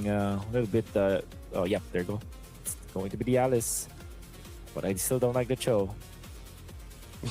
looking a little bit. Oh, yeah, there you go. It's going to be the Alice, but I still don't like the Cho.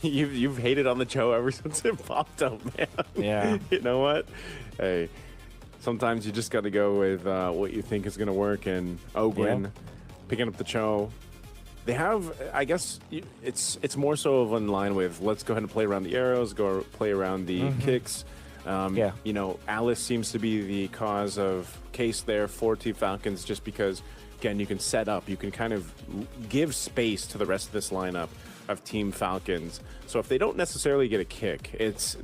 You've hated on the Cho ever since it popped up, man. Yeah. You know what? Hey, sometimes you just got to go with what you think is going to work. And Ogwin picking up the Cho. They have, I guess, it's more so of in line with let's go ahead and play around the arrows, go play around the kicks. You know, Alice seems to be the case there for Team Falcons, just because, again, you can set up, you can kind of give space to the rest of this lineup of Team Falcons. So if they don't necessarily get a kick,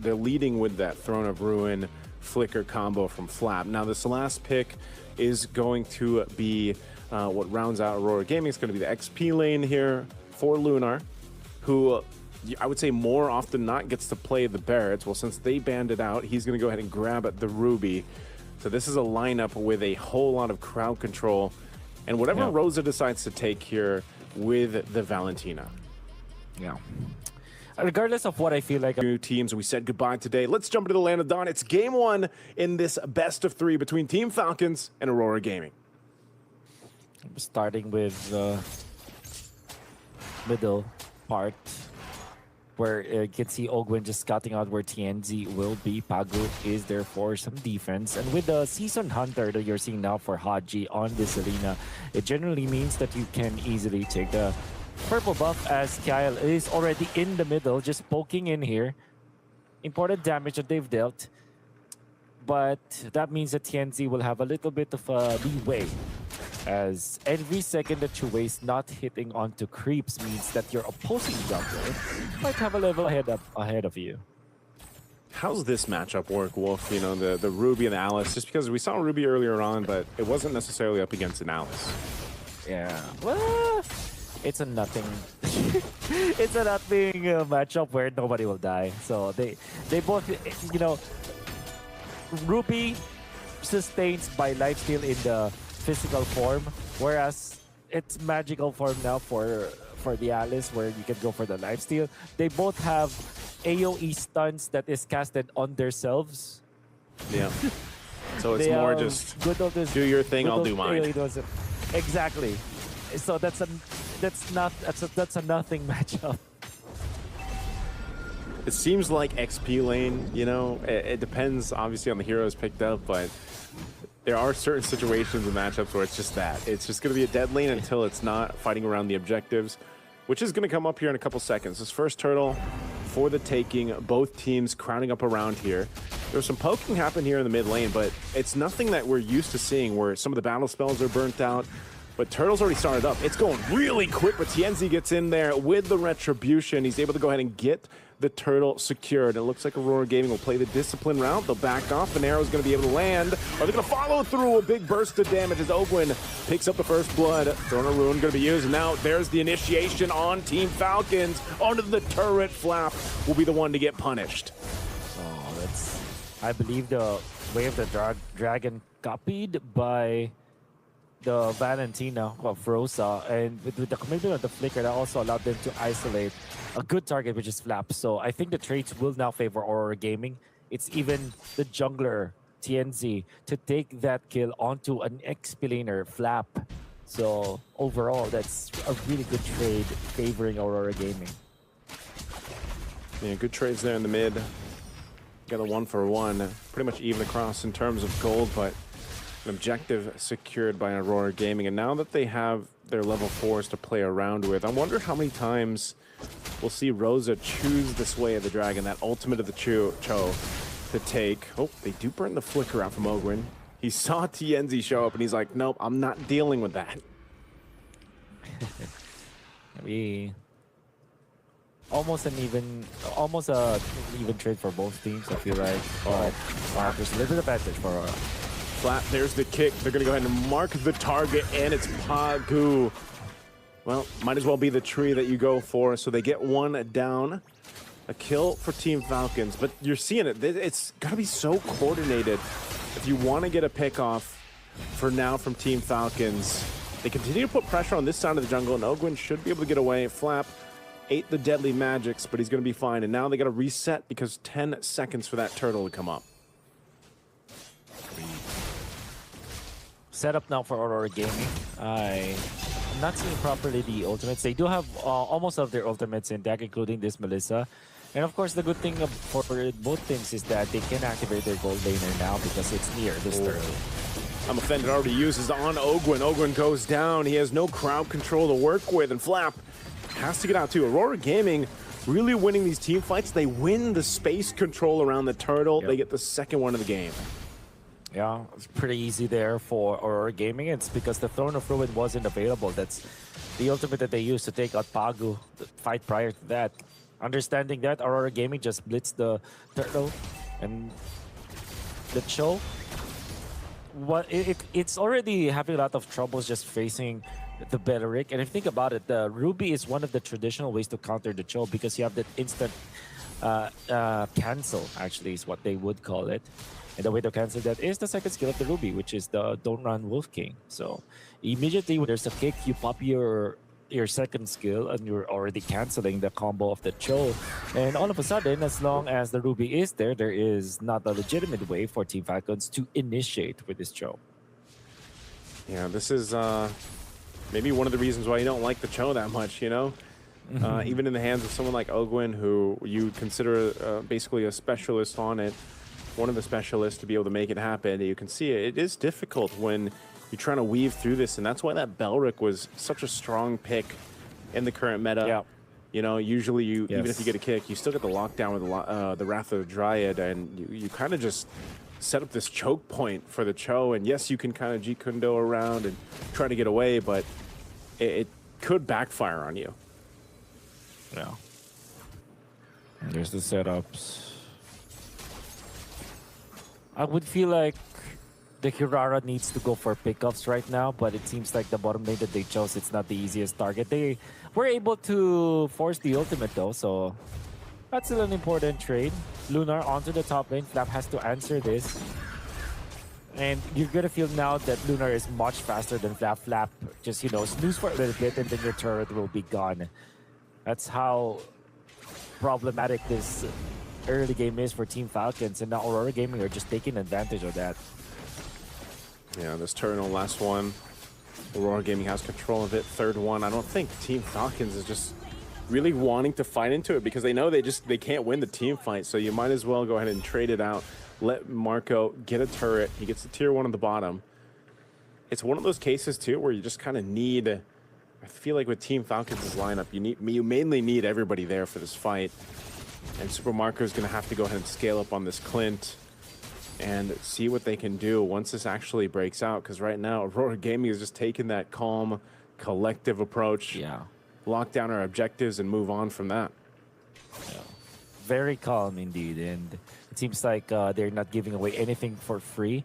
they're leading with that Throne of Ruin flicker combo from Flap. Now this last pick is going to be what rounds out Aurora Gaming. It's going to be the XP lane here for Lunar, who I would say more often than not gets to play the Barretts. Well, since they banned it out, he's going to go ahead and grab at the Ruby. So this is a lineup with a whole lot of crowd control, and whatever Rosa decides to take here with the Valentina. Yeah. Regardless of what I feel like. Two teams, we said goodbye today. Let's jump into the Land of Dawn. It's game one in this best of three between Team Falcons and Aurora Gaming. Starting with the middle part, where you can see Ogwin just scouting out where TNZ will be. Pagu is there for some defense. And with the Season Hunter that you're seeing now for Haji on this arena, it generally means that you can easily take the purple buff, as Kyle is already in the middle, just poking in here. Important damage that they've dealt. But that means that TNZ will have a little bit of leeway, as every second that you waste not hitting onto creeps means that your opposing jungler might have a level ahead of you. How's this matchup work, Wolf? You know, the Ruby and the Alice, just because we saw Ruby earlier on, but it wasn't necessarily up against an Alice. Yeah, well, it's a nothing. It's a nothing matchup where nobody will die. So they both, you know, Ruby sustains by lifesteal in the physical form, whereas it's magical form now for the Alice, where you can go for the lifesteal. They both have AoE stuns that is casted on themselves. Yeah. So it's more just do your thing, I'll do mine. Exactly. So that's a nothing matchup. It seems like XP lane, you know, it depends obviously on the heroes picked up, but there are certain situations and matchups where it's just that. It's just going to be a dead lane until it's not, fighting around the objectives, which is going to come up here in a couple seconds. This first turtle for the taking, both teams crowding up around here. There's some poking happen here in the mid lane, but it's nothing that we're used to seeing, where some of the battle spells are burnt out. But Turtle's already started up. It's going really quick, but TNZ gets in there with the Retribution. He's able to go ahead and get the Turtle secured. It looks like Aurora Gaming will play the Discipline route. They'll back off. An arrow's going to be able to land. Are they going to follow through? A big burst of damage as Ogwin picks up the first blood. Throne of Ruin going to be used. And now there's the initiation on Team Falcons. Onto the turret. Flap will be the one to get punished. Oh, that's, I believe, the way of the dragon copied by the Valentina of Rosa, and with the commitment of the flicker, that also allowed them to isolate a good target, which is Flap. So I think the traits will now favor Aurora Gaming. It's even the jungler, TNZ, to take that kill onto an XP laner, Flap. So overall, that's a really good trade favoring Aurora Gaming. Yeah, good trades there in the mid. Got a 1-for-1, pretty much even across in terms of gold, but an objective secured by Aurora Gaming. And now that they have their level 4s to play around with, I wonder how many times we'll see Rosa choose this way of the dragon, that ultimate of the Cho to take. Oh, they do burn the flicker out from Ogwin. He saw TNZ show up and he's like, nope, I'm not dealing with that. Almost a even trade for both teams, I feel like. But there's a little advantage for Aurora. Flat, there's the kick. They're going to go ahead and mark the target, and it's Pagu. Well, might as well be the tree that you go for. So they get one down. A kill for Team Falcons. But you're seeing it. It's got to be so coordinated if you want to get a pick off for now from Team Falcons. They continue to put pressure on this side of the jungle, and Ogwin should be able to get away. Flap ate the deadly magics, but he's going to be fine. And now they got to reset because 10 seconds for that turtle to come up. setup now for Aurora Gaming. I'm not seeing properly the ultimates. They do have almost all of their ultimates in deck, including this Melissa. And of course, the good thing for both teams is that they can activate their gold laner now because it's near this turn. I'm offended already uses on Ogwin. Ogwin goes down. He has no crowd control to work with, and Flap has to get out too. Aurora Gaming really winning these team fights. They win the space control around the turtle. Yep. They get the second one of the game. Yeah, it's pretty easy there for Aurora Gaming. It's because the Throne of Ruin wasn't available. That's the ultimate that they used to take out Pagu, the fight prior to that. Understanding that, Aurora Gaming just blitzed the turtle and the Cho. It's already having a lot of troubles just facing the Beleric. And if you think about it, the Ruby is one of the traditional ways to counter the Cho because you have that instant cancel, actually, is what they would call it. And the way to cancel that is the second skill of the Ruby, which is the Don't Run Wolf King. So immediately when there's a kick, you pop your second skill and you're already canceling the combo of the Cho. And all of a sudden, as long as the Ruby is there, there is not a legitimate way for Team Falcons to initiate with this Cho. Yeah, this is maybe one of the reasons why you don't like the Cho that much, you know? Even in the hands of someone like Ogwin, who you consider basically a specialist on it, one of the specialists to be able to make it happen. You can see it is difficult when you're trying to weave through this, and that's why that Beleric was such a strong pick in the current meta. Yeah. You know, usually even if you get a kick, you still get the lockdown with the Wrath of the Dryad, and you kind of just set up this choke point for the Cho. And yes, you can kind of G-Kundo around and try to get away, but it could backfire on you. Yeah. And there's the setups. I would feel like the Hirara needs to go for pickups right now, but it seems like the bottom lane that they chose, it's not the easiest target. They were able to force the ultimate though, so that's still an important trade. Lunar onto the top lane. Flap has to answer this. And you're gonna feel now that Lunar is much faster than Flap. Flap just, you know, snooze for a little bit and then your turret will be gone. That's how problematic this early game is for Team Falcons, and now Aurora Gaming are just taking advantage of that. Yeah, this turtle, last one. Aurora Gaming has control of it. Third one. I don't think Team Falcons is just really wanting to fight into it because they know they can't win the team fight. So you might as well go ahead and trade it out. Let Marco get a turret. He gets the tier 1 on the bottom. It's one of those cases too where you just kind of need. I feel like with Team Falcons' lineup, you mainly need everybody there for this fight. And Super Marco is going to have to go ahead and scale up on this Clint and see what they can do once this actually breaks out. Because right now, Aurora Gaming is just taking that calm, collective approach. Yeah. Lock down our objectives and move on from that. Yeah. Very calm indeed. And it seems like they're not giving away anything for free.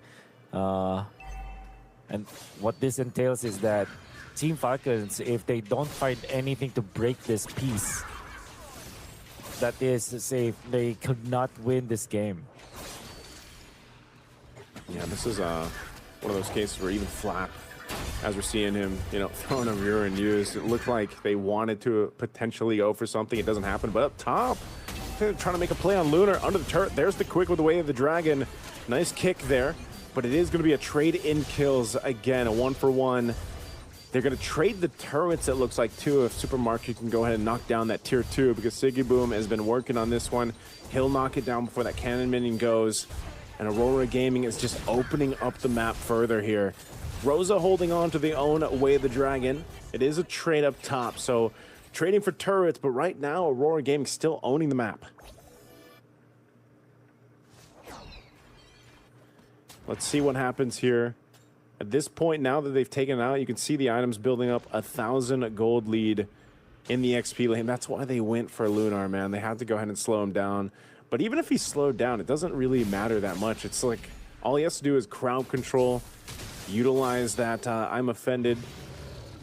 And what this entails is that Team Falcons, if they don't find anything to break this piece, that is to say, they could not win this game. Yeah, this is one of those cases where even Flap, as we're seeing him, you know, throwing a rear and use, it looked like they wanted to potentially go for something. It doesn't happen, but up top, they're trying to make a play on Lunar under the turret. There's the quick with the way of the dragon. Nice kick there, but it is going to be a trade in kills again, a 1-for-1. They're going to trade the turrets, it looks like, too, if Super Marco can go ahead and knock down that tier 2, because Siggy Boom has been working on this one. He'll knock it down before that cannon minion goes. And Aurora Gaming is just opening up the map further here. Rosa holding on to the own Way of the Dragon. It is a trade up top, so trading for turrets, but right now, Aurora Gaming still owning the map. Let's see what happens here. At this point, now that they've taken it out, you can see the items building up 1,000 gold lead in the XP lane. That's why they went for Lunar, man. They had to go ahead and slow him down. But even if he's slowed down, it doesn't really matter that much. It's like all he has to do is crowd control, utilize that I'm offended,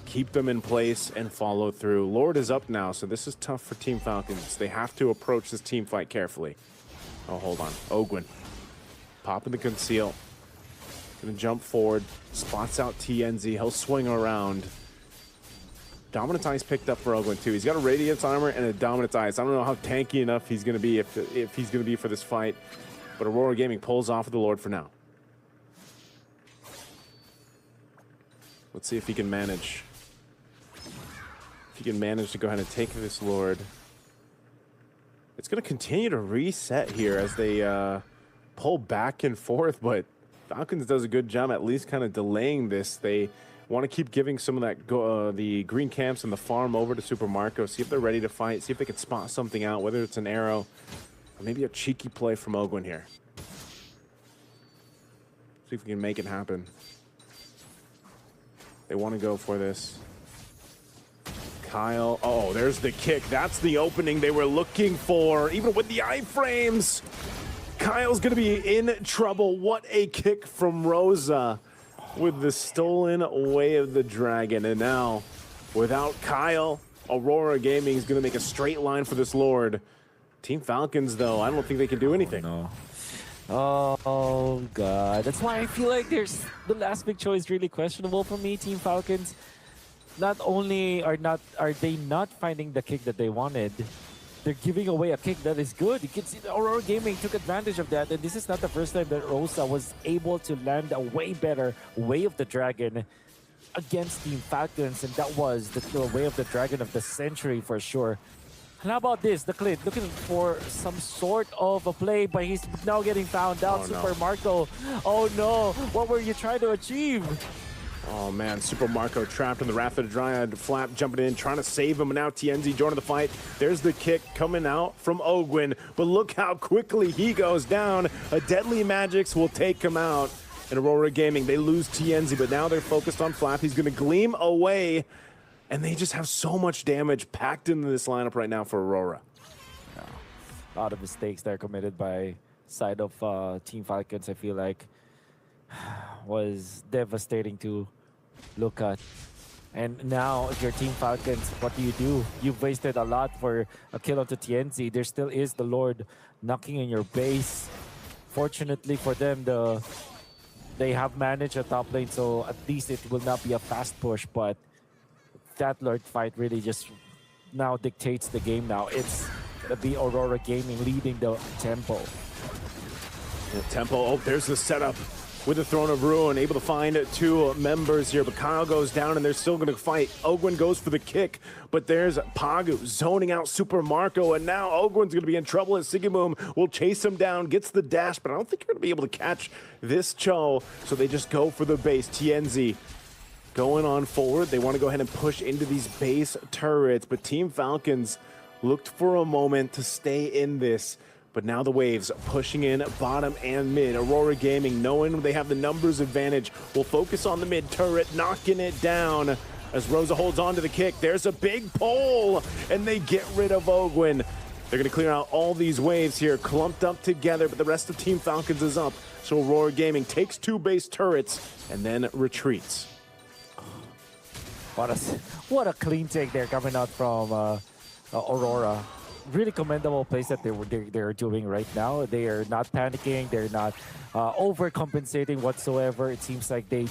keep them in place, and follow through. Lord is up now, so this is tough for Team Falcons. They have to approach this team fight carefully. Oh, hold on. Ogwin. Popping the conceal. Gonna jump forward, spots out TNZ, he'll swing around. Dominant Ice picked up for Ogwin too. He's got a Radiance armor and a Dominant Ice. I don't know how tanky enough he's gonna be if he's gonna be for this fight, but Aurora Gaming pulls off with the Lord for now. Let's see if he can manage. If he can manage to go ahead and take this Lord. It's going to continue to reset here as they pull back and forth, but Falcons does a good job at least kind of delaying this. They want to keep giving some of that the green camps and the farm over to Super Marco, see if they're ready to fight, see if they can spot something out, whether it's an arrow or maybe a cheeky play from Ogwin here. See if we can make it happen. They want to go for this. Kyle, oh, there's the kick. That's the opening they were looking for, even with the iframes. Kyle's going to be in trouble. What a kick from Rosa with the stolen Way of the Dragon. And now, without Kyle, Aurora Gaming is going to make a straight line for this Lord. Team Falcons, though, I don't think they can do anything. Oh, no. Oh, God. That's why I feel like there's the last big choice really questionable for me, Team Falcons. Not only are they not finding the kick that they wanted, they're giving away a kick that is good. You can see the Aurora Gaming took advantage of that, and this is not the first time that Rosa was able to land a way better Way of the Dragon against Team Falcons, and that was the Way of the Dragon of the century for sure. And how about this? The Clint looking for some sort of a play, but he's now getting found out. Oh, Super no. Marco. Oh no, what were you trying to achieve? Oh man, Super Marco trapped in the Wrath of the Dryad. Flap jumping in, trying to save him, and now TNZ joining the fight. There's the kick coming out from Ogwin, but look how quickly he goes down. A Deadly Magix will take him out. And Aurora Gaming, they lose TNZ, but now they're focused on Flap. He's going to gleam away, and they just have so much damage packed into this lineup right now for Aurora. A lot of mistakes that are committed by side of Team Falcons, I feel like was devastating to look at. And now if you're Team Falcons, what do? You've wasted a lot for a kill onto TNZ. There still is the Lord knocking in your base. Fortunately for them, they have managed a top lane, so at least it will not be a fast push, but that Lord fight really just now dictates the game now. It's gonna be Aurora Gaming leading the tempo. The tempo, oh, there's the setup with the Throne of Ruin, able to find two members here, but Kyle goes down and they're still going to fight. Ogwin goes for the kick, but there's Pagu zoning out Super Marco, and now Ogwin's going to be in trouble as Sigiboom will chase him down, gets the dash, but I don't think you're going to be able to catch this Cho, so they just go for the base. TNZ going on forward. They want to go ahead and push into these base turrets, but Team Falcons looked for a moment to stay in this. But now the waves pushing in bottom and mid. Aurora Gaming, knowing they have the numbers advantage, will focus on the mid turret, knocking it down as Rosa holds on to the kick. There's a big pull, and they get rid of Ogwin. They're going to clear out all these waves here, clumped up together, but the rest of Team Falcons is up. So Aurora Gaming takes two base turrets and then retreats. What a clean take there coming out from Aurora. Really commendable plays that they're doing right now. They are not panicking. They're not overcompensating whatsoever. It seems like they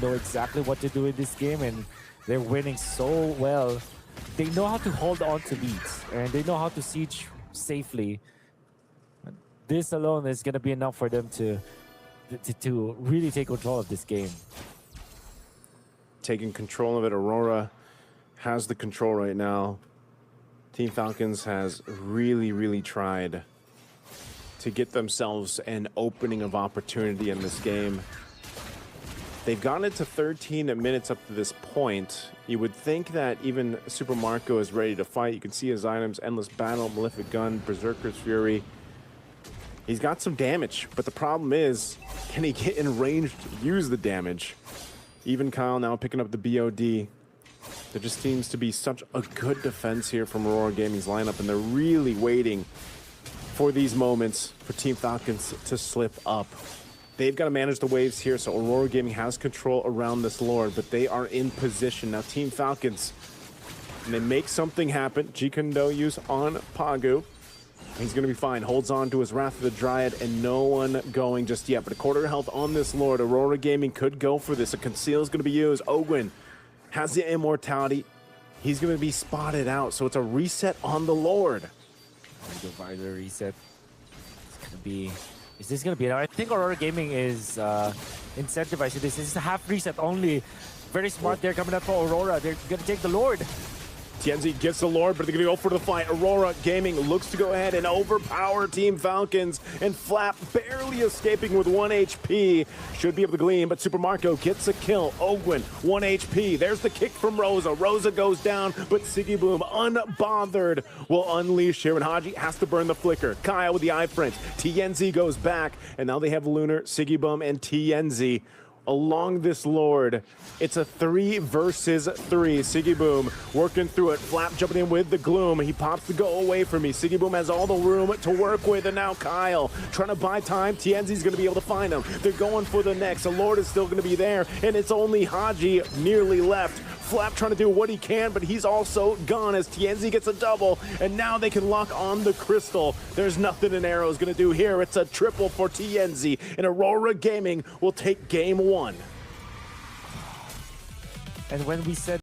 know exactly what to do in this game, and they're winning so well. They know how to hold on to leads, and they know how to siege safely. This alone is going to be enough for them to really take control of this game. Taking control of it, Aurora has the control right now. Team Falcons has really tried to get themselves an opening of opportunity in this game. They've gotten it to 13 minutes up to this point. You would think that even Super Marco is ready to fight. You can see his items: Endless Battle, Malefic Gun, Berserker's Fury. He's got some damage, but the problem is, can he get in range to use the damage? Even Kyle now picking up the BOD. There just seems to be such a good defense here from Aurora Gaming's lineup, and they're really waiting for these moments for Team Falcons to slip up. They've got to manage the waves here, so Aurora Gaming has control around this Lord, but they are in position. Now Team Falcons, and they make something happen. G-Kondo use on Pagu. He's going to be fine. Holds on to his Wrath of the Dryad, and no one going just yet. But a quarter health on this Lord. Aurora Gaming could go for this. A conceal is going to be used. Ogwin has the immortality. He's going to be spotted out, so it's a reset on the Lord. The reset. It's going to be... Is this going to be... I think Aurora Gaming is incentivize this. This is a half reset only. Very smart there coming up for Aurora. They're going to take the Lord. TNZ gets the Lord, but they're going to go for the fight. Aurora Gaming looks to go ahead and overpower Team Falcons, and Flap barely escaping with 1 HP. Should be able to glean, but Super Marco gets a kill. Ogwin, 1 HP. There's the kick from Rosa. Rosa goes down, but Siggy Boom, unbothered, will unleash here, and Haji has to burn the flicker. Kyle with the iframes. TNZ goes back, and now they have Lunar, Siggy Boom, and TNZ along this Lord. It's a 3 versus 3. Siggy Boom working through it. Flap jumping in with the Gloom. He pops the go away from me. Siggy Boom has all the room to work with, and now Kyle trying to buy time. TNZ's going to be able to find him. They're going for the next. The Lord is still going to be there, and it's only Haji nearly left. Flap trying to do what he can, but he's also gone as TNZ gets a double, and now they can lock on the crystal. There's nothing an arrow is going to do here. It's a triple for TNZ, and Aurora Gaming will take game 1. And when we said